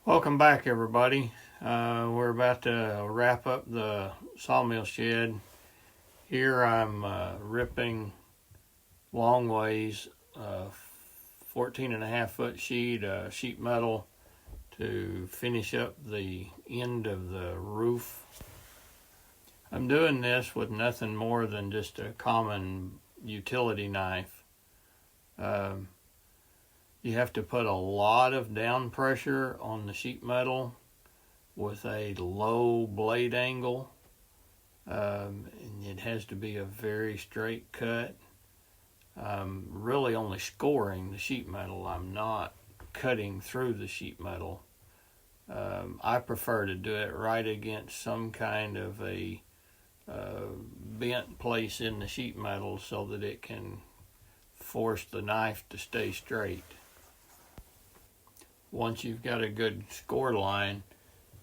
Welcome back, everybody. We're about to wrap up the sawmill shed. Here I'm ripping long ways 14.5 foot sheet metal to finish up the end of the roof. I'm doing this with nothing more than just a common utility knife. You have to put a lot of down pressure on the sheet metal with a low blade angle, and it has to be a very straight cut. I'm really only scoring the sheet metal. I'm not cutting through the sheet metal. I prefer to do it right against some kind of a bent place in the sheet metal so that it can force the knife to stay straight. Once you've got a good score line,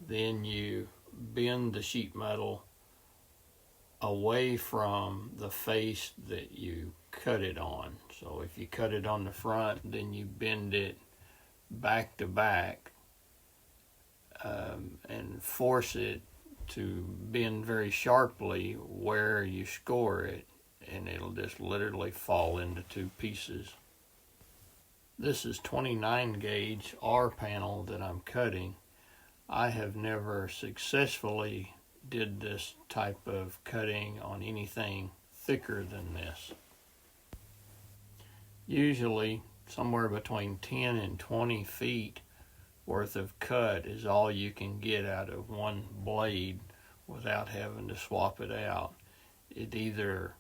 then you bend the sheet metal away from the face that you cut it on. So if you cut it on the front, then you bend it back to back and force it to bend very sharply where you score it, and it'll just literally fall into two pieces. This is 29 gauge R panel that I'm cutting. I have never successfully did this type of cutting on anything thicker than this. Usually somewhere between 10 and 20 feet worth of cut is all you can get out of one blade without having to swap it out. It either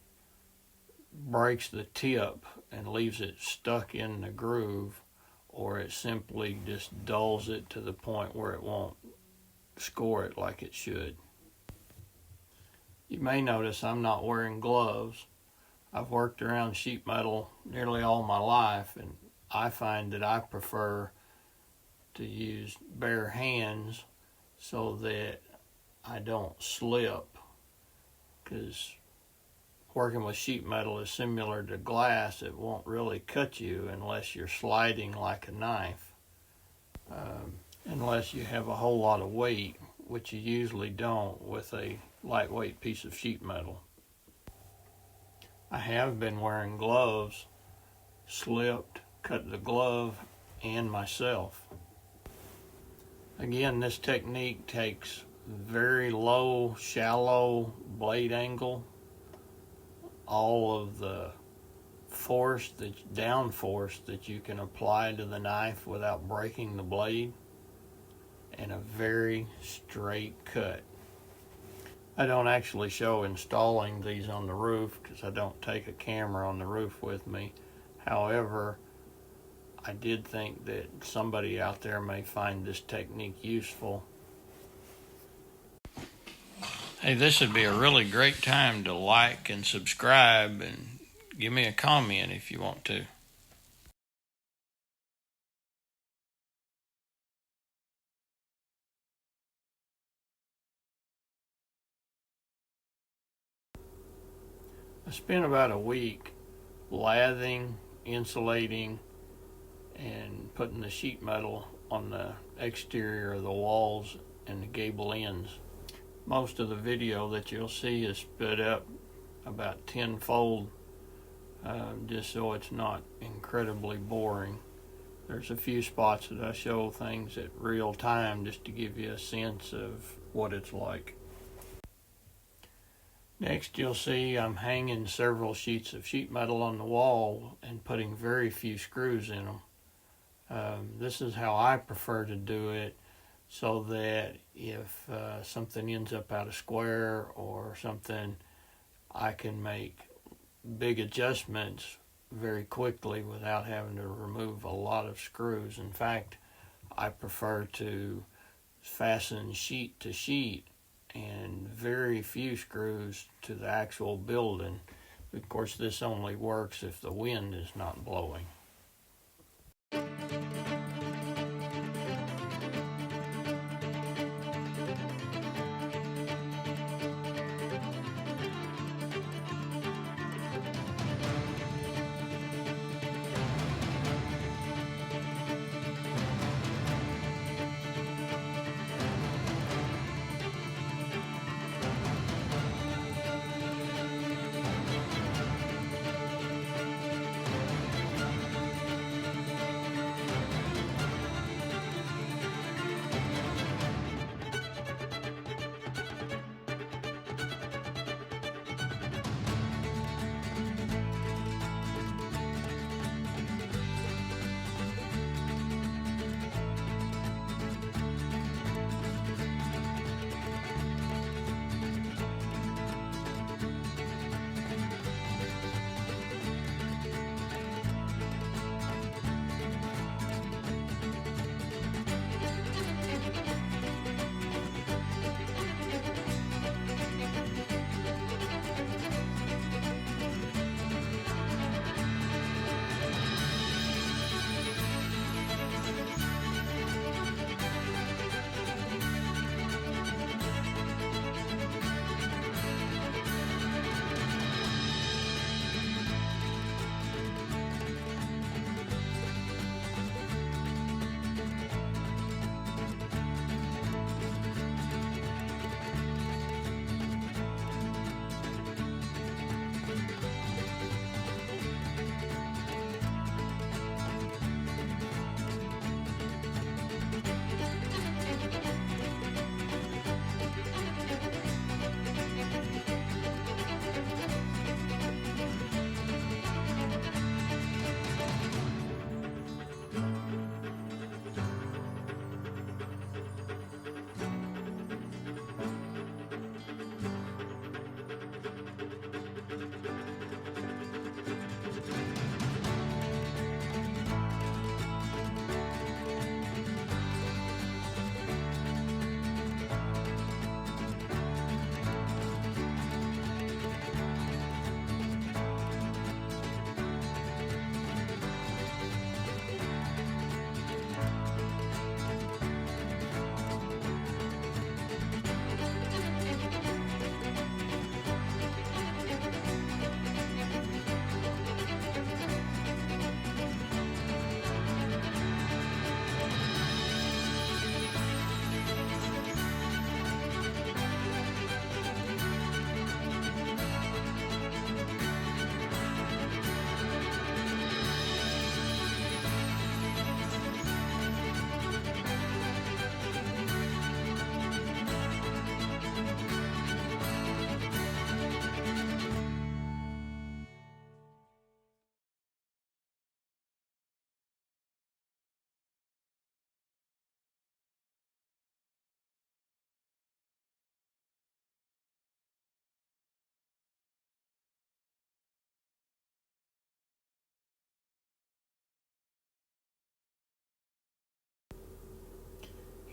breaks the tip and leaves it stuck in the groove, or it simply just dulls it to the point where it won't score it like it should. You may notice I'm not wearing gloves. I've worked around sheet metal nearly all my life, and I find that I prefer to use bare hands so that I don't slip, because working with sheet metal is similar to glass. It won't really cut you unless you're sliding like a knife, unless you have a whole lot of weight, which you usually don't with a lightweight piece of sheet metal. I have been wearing gloves, slipped, cut the glove and myself. Again, this technique takes very low, shallow blade angle. All of the force, the down force that you can apply to the knife without breaking the blade, and a very straight cut. I don't actually show installing these on the roof because I don't take a camera on the roof with me. However, I did think that somebody out there may find this technique useful. Hey, this would be a really great time to like and subscribe and give me a comment if you want to. I spent about a week lathing, insulating, and putting the sheet metal on the exterior of the walls and the gable ends. Most of the video that you'll see is split up about tenfold, just so it's not incredibly boring. There's a few spots that I show things at real time just to give you a sense of what it's like. Next, you'll see I'm hanging several sheets of sheet metal on the wall and putting very few screws in them. This is how I prefer to do it, so that if something ends up out of square or something, I can make big adjustments very quickly without having to remove a lot of screws. In fact, I prefer to fasten sheet to sheet and very few screws to the actual building. Of course, this only works if the wind is not blowing.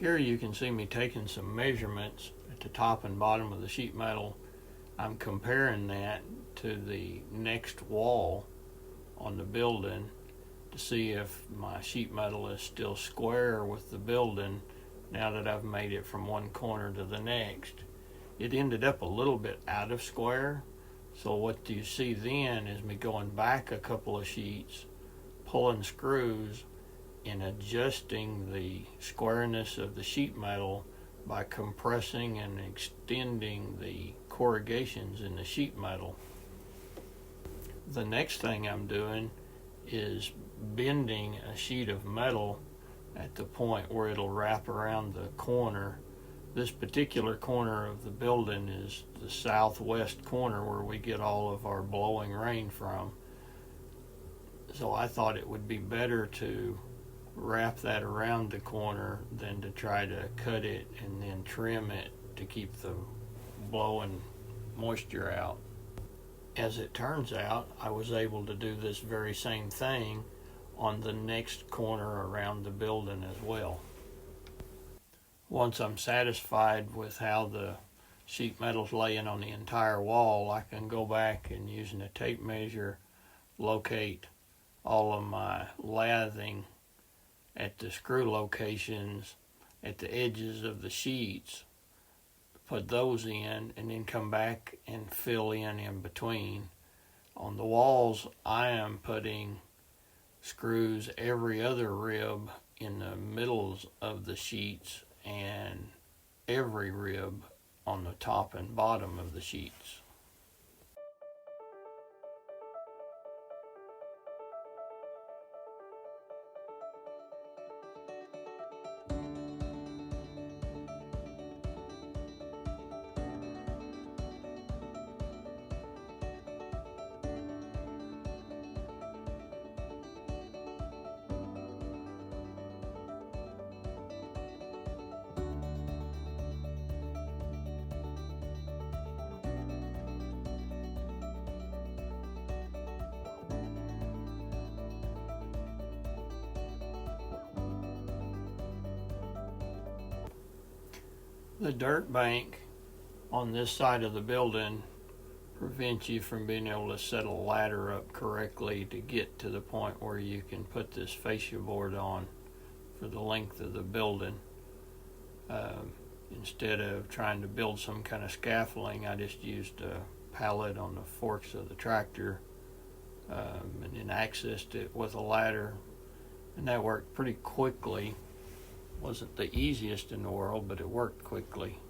Here you can see me taking some measurements at the top and bottom of the sheet metal. I'm comparing that to the next wall on the building to see if my sheet metal is still square with the building now that I've made it from one corner to the next. It ended up a little bit out of square, so what you see then is me going back a couple of sheets, pulling screws, and adjusting the squareness of the sheet metal by compressing and extending the corrugations in the sheet metal. The next thing I'm doing is bending a sheet of metal at the point where it'll wrap around the corner. This particular corner of the building is the southwest corner where we get all of our blowing rain from. So I thought it would be better to wrap that around the corner than to try to cut it and then trim it to keep the blowing moisture out. As it turns out, I was able to do this very same thing on the next corner around the building as well. Once I'm satisfied with how the sheet metal's laying on the entire wall, I can go back and using a tape measure locate all of my lathing at the screw locations at the edges of the sheets, put those in, and then come back and fill in between. On the walls, I am putting screws every other rib in the middles of the sheets and every rib on the top and bottom of the sheets. The dirt bank on this side of the building prevents you from being able to set a ladder up correctly to get to the point where you can put this fascia board on for the length of the building. Instead of trying to build some kind of scaffolding, I just used a pallet on the forks of the tractor and then accessed it with a ladder, and that worked pretty quickly. Wasn't the easiest in the world, but it worked quickly.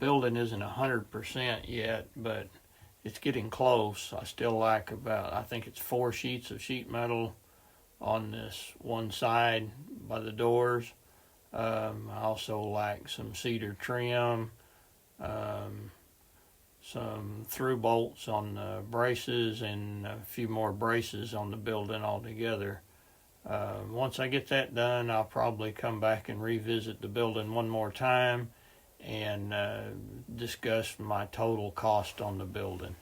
building isn't 100% yet, but it's getting close. I still like about, I think it's 4 sheets of sheet metal on this one side by the doors. I also like some cedar trim, some through bolts on the braces, and a few more braces on the building altogether. Once I get that done, I'll probably come back and revisit the building one more time and discuss my total cost on the building.